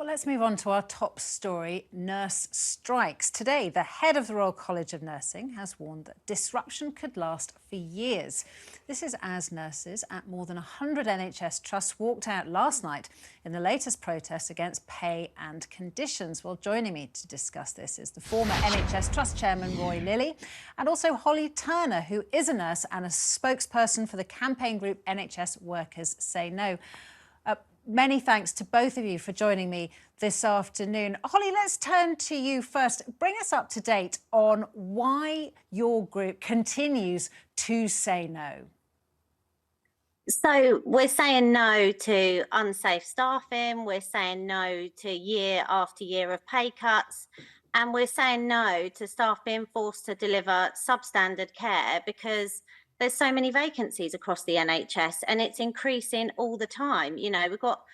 Let's move on to our top story, nurse strikes. Today, the head of the Royal College of Nursing has warned that disruption could last for years. This is as nurses at more than 100 NHS trusts walked out last night in the latest protest against pay and conditions. Well, joining me to discuss this is the former NHS Trust Chairman Roy Lilley and also Holly Turner, who is a nurse and a spokesperson for the campaign group NHS Workers Say No. Many thanks to both of you for joining me this afternoon. Holly, let's turn to you first. Bring us up to date on why your group continues to say no. So we're saying no to unsafe staffing, we're saying no to year after year of pay cuts, and we're saying no to staff being forced to deliver substandard care because there's so many vacancies across the NHS and it's increasing all the time. You know, we've got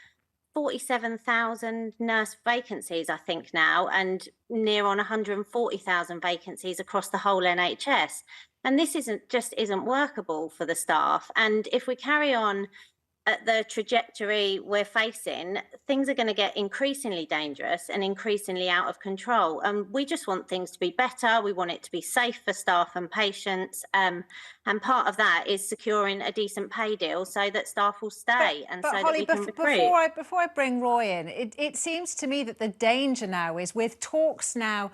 47,000 nurse vacancies, I think now, and near on 140,000 vacancies across the whole NHS. And this isn't workable for the staff. And if we carry on at the trajectory we're facing, things are going to get increasingly dangerous and increasingly out of control. We just want things to be better. We want it to be safe for staff and patients. And part of that is securing a decent pay deal so that staff will stay but Holly, that we can recruit. Before I bring Roy in, it seems to me that the danger now is with talks now,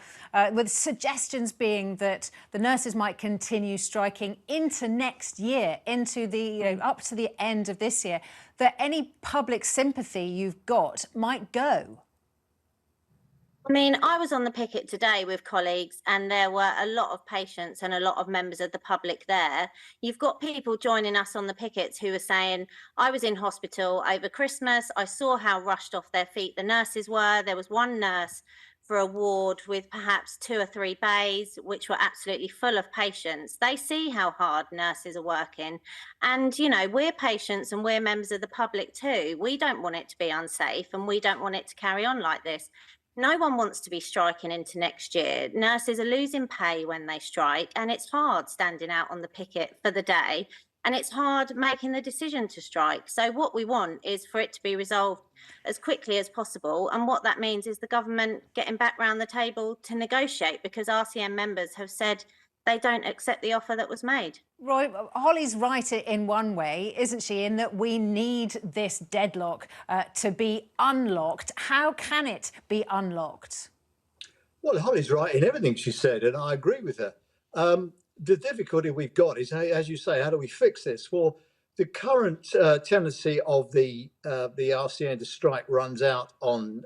with suggestions being that the nurses might continue striking into next year, into the up to the end of this year, that any public sympathy you've got might go. I mean, I was on the picket today with colleagues and there were a lot of patients and a lot of members of the public there. You've got people joining us on the pickets who are saying, I was in hospital over Christmas, I saw how rushed off their feet the nurses were. There was one nurse for a ward with perhaps 2 or 3 bays, which were absolutely full of patients. They see how hard nurses are working. And, you know, we're patients and we're members of the public too. We don't want it to be unsafe and we don't want it to carry on like this. No one wants to be striking into next year. Nurses are losing pay when they strike, and it's hard standing out on the picket for the day, and it's hard making the decision to strike. So what we want is for it to be resolved as quickly as possible, and what that means is the government getting back round the table to negotiate, because RCN members have said they don't accept the offer that was made. Roy, Holly's right in one way, isn't she, in that we need this deadlock to be unlocked. How can it be unlocked? Well, Holly's right in everything she said, and I agree with her. The difficulty we've got is, as you say, how do we fix this? Well, the current tendency of the RCN to strike runs out on,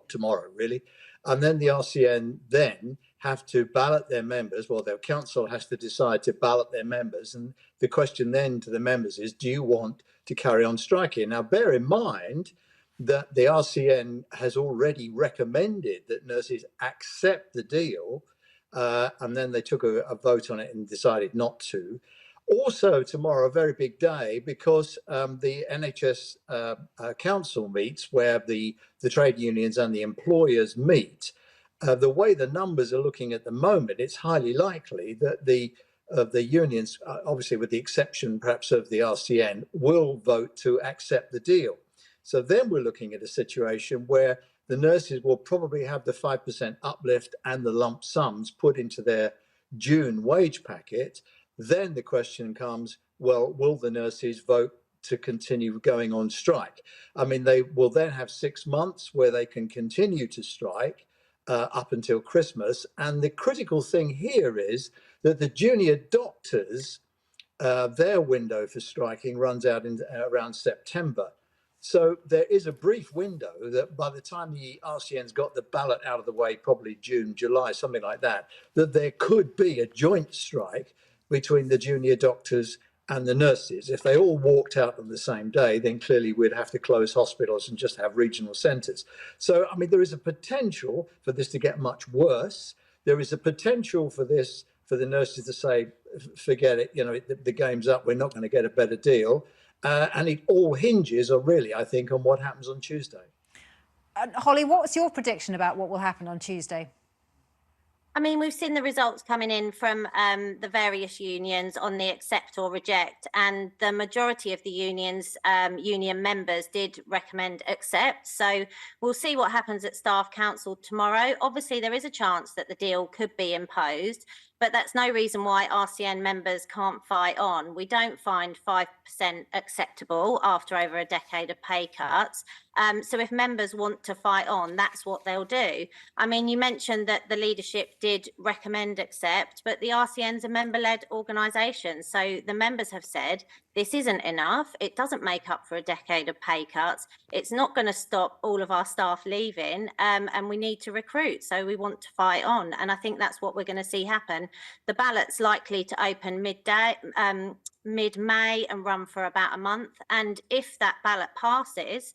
tomorrow, really. And then the RCN then have to ballot their members. Well, their council has to decide to ballot their members. And the question then to the members is, do you want to carry on striking? Now, bear in mind that the RCN has already recommended that nurses accept the deal. And then they took a vote on it and decided not to. Also, tomorrow, a very big day because the NHS Council meets, where the trade unions and the employers meet. The way the numbers are looking at the moment, it's highly likely that the unions, obviously with the exception perhaps of the RCN, will vote to accept the deal. So then we're looking at a situation where the nurses will probably have the 5% uplift and the lump sums put into their June wage packet. Then the question comes, well, will the nurses vote to continue going on strike? I mean, they will then have 6 months where they can continue to strike up until Christmas. And the critical thing here is that the junior doctors, their window for striking runs out in around September. So there is a brief window that by the time the RCN's got the ballot out of the way, probably June, July, something like that, that there could be a joint strike between the junior doctors and the nurses. If they all walked out on the same day, then clearly we'd have to close hospitals and just have regional centres. So, I mean, there is a potential for this to get much worse. There is a potential for this, for the nurses to say, forget it, you know, the game's up, we're not going to get a better deal. And it all hinges, or really, I think, on what happens on Tuesday. Holly, what's your prediction about what will happen on Tuesday? I mean, we've seen the results coming in from the various unions on the accept or reject, and the majority of the unions, union members did recommend accept. So we'll see what happens at Staff Council tomorrow. Obviously, there is a chance that the deal could be imposed, but that's no reason why RCN members can't fight on. We don't find 5% acceptable after over a decade of pay cuts. So if members want to fight on, that's what they'll do. I mean, you mentioned that the leadership did recommend accept, but the RCN's a member-led organisation. So the members have said, this isn't enough. It doesn't make up for a decade of pay cuts. It's not going to stop all of our staff leaving, and we need to recruit. So we want to fight on. And I think that's what we're going to see happen. The ballot's likely to open mid-May and run for about a month. And if that ballot passes,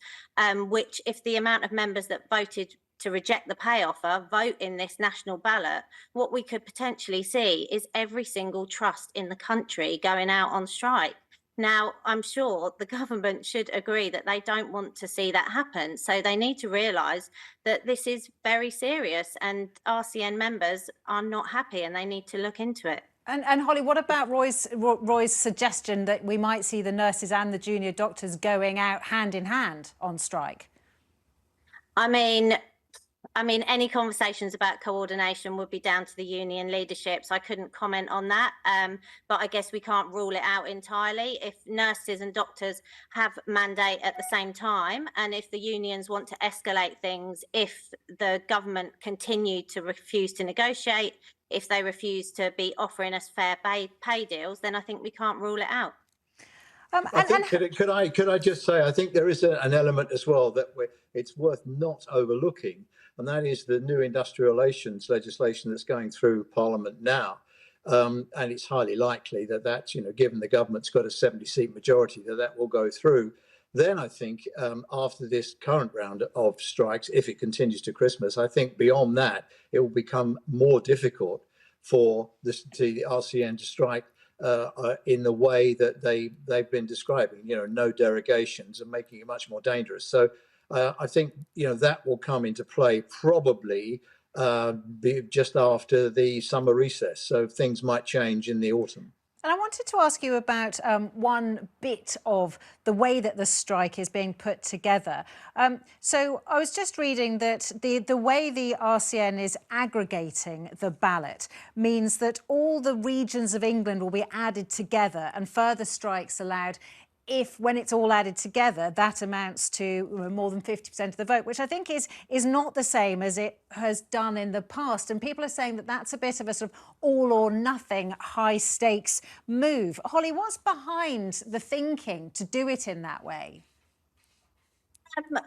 which if the amount of members that voted to reject the pay offer vote in this national ballot, what we could potentially see is every single trust in the country going out on strike. Now, I'm sure the government should agree that they don't want to see that happen. So they need to realise that this is very serious, and RCN members are not happy and they need to look into it. And Holly, what about Roy's suggestion that we might see the nurses and the junior doctors going out hand in hand on strike? I mean, any conversations about coordination would be down to the union leadership, so I couldn't comment on that. But I guess we can't rule it out entirely. If nurses and doctors have mandate at the same time, and if the unions want to escalate things, if the government continue to refuse to negotiate, if they refuse to be offering us fair pay deals, then I think we can't rule it out. Could I just say, I think there is an element as well that it's worth not overlooking, and that is the new industrial relations legislation that's going through Parliament now. And it's highly likely that, given the government's got a 70-seat majority, that will go through. Then I think after this current round of strikes, if it continues to Christmas, I think beyond that, it will become more difficult for the RCN to strike in the way that they've been describing, no derogations, and making it much more dangerous. So I think, that will come into play probably just after the summer recess. So things might change in the autumn. And I wanted to ask you about one bit of the way that the strike is being put together. So I was just reading that the way the RCN is aggregating the ballot means that all the regions of England will be added together and further strikes allowed if, when it's all added together, that amounts to more than 50% of the vote, which I think is not the same as it has done in the past. And people are saying that that's a bit of a sort of all or nothing high stakes move. Holly, what's behind the thinking to do it in that way?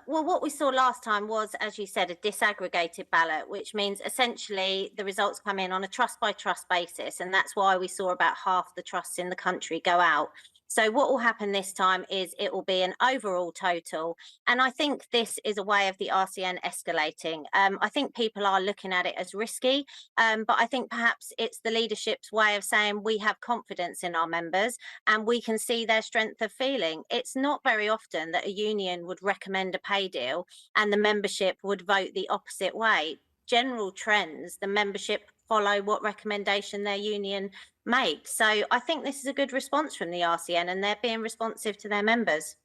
Well, what we saw last time was, as you said, a disaggregated ballot, which means essentially the results come in on a trust by trust basis. And that's why we saw about half the trusts in the country go out. So what will happen this time is it will be an overall total. And I think this is a way of the RCN escalating. I think people are looking at it as risky, but I think perhaps it's the leadership's way of saying we have confidence in our members and we can see their strength of feeling. It's not very often that a union would recommend a pay deal and the membership would vote the opposite way. General trends, the membership follow what recommendation their union makes. So I think this is a good response from the RCN, and they're being responsive to their members.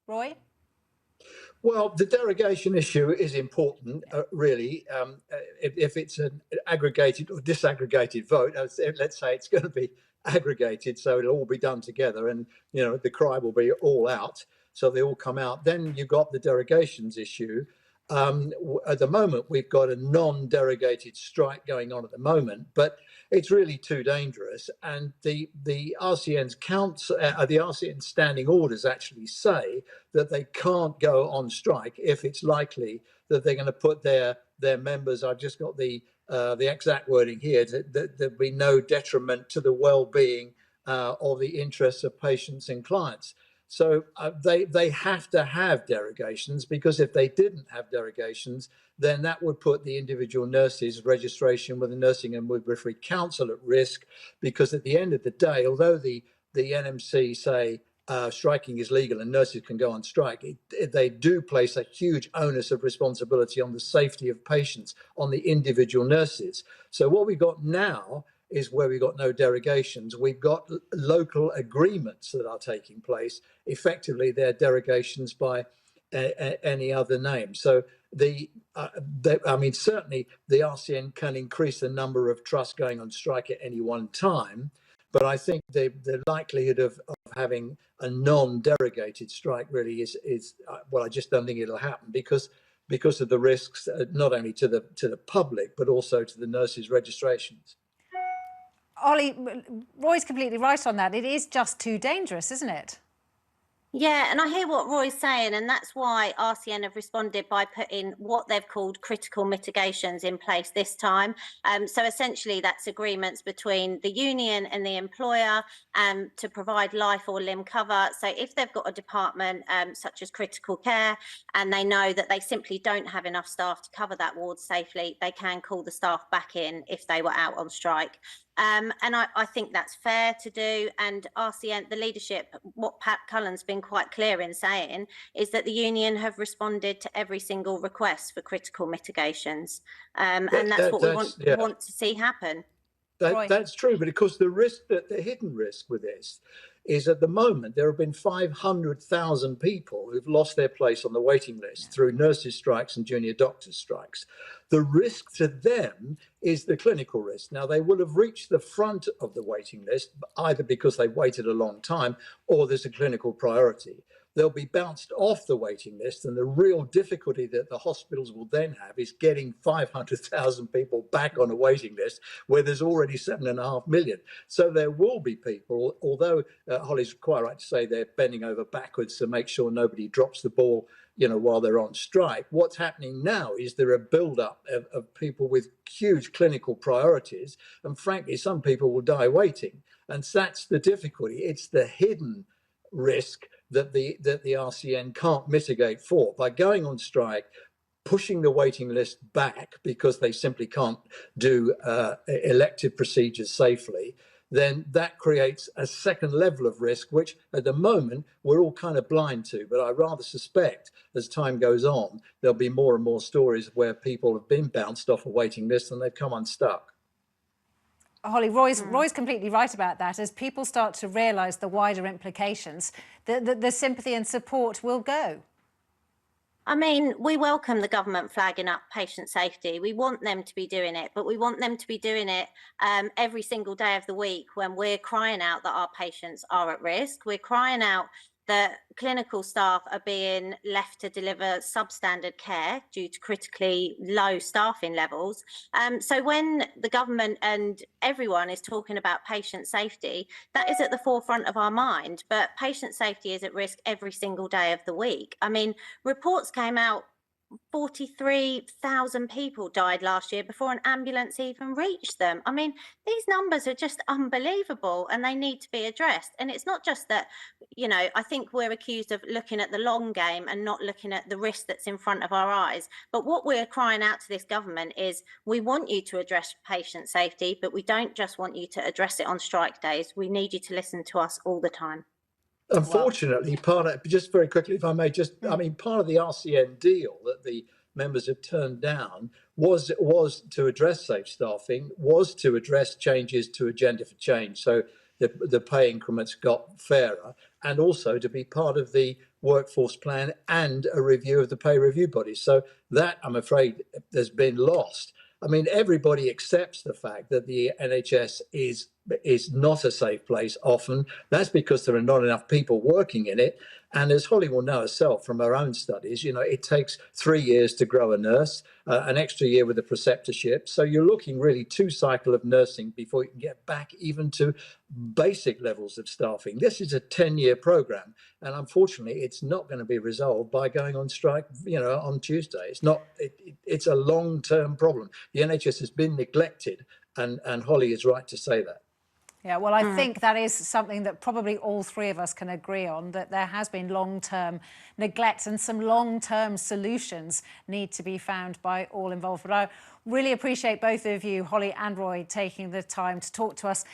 Roy? Well, the derogation issue is important, really. If it's an aggregated or disaggregated vote, let's say it's going to be aggregated, so it'll all be done together, and the cry will be all out, so they all come out. Then you've got the derogations issue. At the moment, we've got a non-derogated strike going on at the moment, but it's really too dangerous. And the RCN's the RCN standing orders actually say that they can't go on strike if it's likely that they're going to put their members. I've just got the exact wording here. That there'll be no detriment to the well-being or the interests of patients and clients. So they have to have derogations, because if they didn't have derogations, then that would put the individual nurses' registration with the Nursing and Midwifery Council at risk, because at the end of the day, although the NMC say striking is legal and nurses can go on strike, they do place a huge onus of responsibility on the safety of patients, on the individual nurses. So what we've got now is where we've got no derogations. We've got local agreements that are taking place. Effectively, they're derogations by any other name. So I mean, certainly the RCN can increase the number of trusts going on strike at any one time, but I think the likelihood of having a non-derogated strike really is well, I just don't think it'll happen because of the risks, not only to the public but also to the nurses' registrations. Ollie, Roy's completely right on that. It is just too dangerous, isn't it? Yeah, and I hear what Roy's saying, and that's why RCN have responded by putting what they've called critical mitigations in place this time. So essentially, that's agreements between the union and the employer to provide life or limb cover. So if they've got a department such as critical care and they know that they simply don't have enough staff to cover that ward safely, they can call the staff back in if they were out on strike. And I think that's fair to do. And RCN, the leadership, what Pat Cullen's been quite clear in saying is that the union have responded to every single request for critical mitigations. And that's what we want to see happen. That's true, but of course the hidden risk with this is at the moment there have been 500,000 people who've lost their place on the waiting list through nurses' strikes and junior doctors' strikes. The risk to them is the clinical risk. Now, they will have reached the front of the waiting list either because they waited a long time or there's a clinical priority. They'll be bounced off the waiting list, and the real difficulty that the hospitals will then have is getting 500,000 people back on a waiting list where there's already 7.5 million. So there will be people, although Holly's quite right to say they're bending over backwards to make sure nobody drops the ball, while they're on strike. What's happening now is there a build-up of people with huge clinical priorities, and frankly, some people will die waiting. And that's the difficulty. It's the hidden risk that the RCN can't mitigate for by going on strike, pushing the waiting list back because they simply can't do elective procedures safely. Then that creates a second level of risk, which at the moment we're all kind of blind to. But I rather suspect as time goes on, there'll be more and more stories where people have been bounced off a waiting list and they've come unstuck. Holly, Roy's completely right about that. As people start to realise the wider implications, the sympathy and support will go. I mean, we welcome the government flagging up patient safety. We want them to be doing it, but we want them to be doing it every single day of the week when we're crying out that our patients are at risk. We're crying out that clinical staff are being left to deliver substandard care due to critically low staffing levels. So when the government and everyone is talking about patient safety, that is at the forefront of our mind. But patient safety is at risk every single day of the week. I mean, reports came out 43,000 people died last year before an ambulance even reached them. I mean, these numbers are just unbelievable and they need to be addressed. And it's not just that, I think we're accused of looking at the long game and not looking at the risk that's in front of our eyes. But what we're crying out to this government is we want you to address patient safety, but we don't just want you to address it on strike days. We need you to listen to us all the time. Unfortunately, just very quickly, if I may, part of the RCN deal that the members have turned down was to address safe staffing, was to address changes to Agenda for Change, so the pay increments got fairer, and also to be part of the workforce plan and a review of the pay review bodies. So that, I'm afraid, has been lost. I mean, everybody accepts the fact that the NHS is not a safe place often. That's because there are not enough people working in it. And as Holly will know herself from her own studies, it takes 3 years to grow a nurse, an extra year with a preceptorship. So you're looking really 2 cycles of nursing before you can get back even to basic levels of staffing. This is a 10-year program. And unfortunately, it's not going to be resolved by going on strike, on Tuesday. It's a long-term problem. The NHS has been neglected, and Holly is right to say that. Yeah, well, I think that is something that probably all three of us can agree on, that there has been long-term neglect and some long-term solutions need to be found by all involved. But I really appreciate both of you, Holly and Roy, taking the time to talk to us.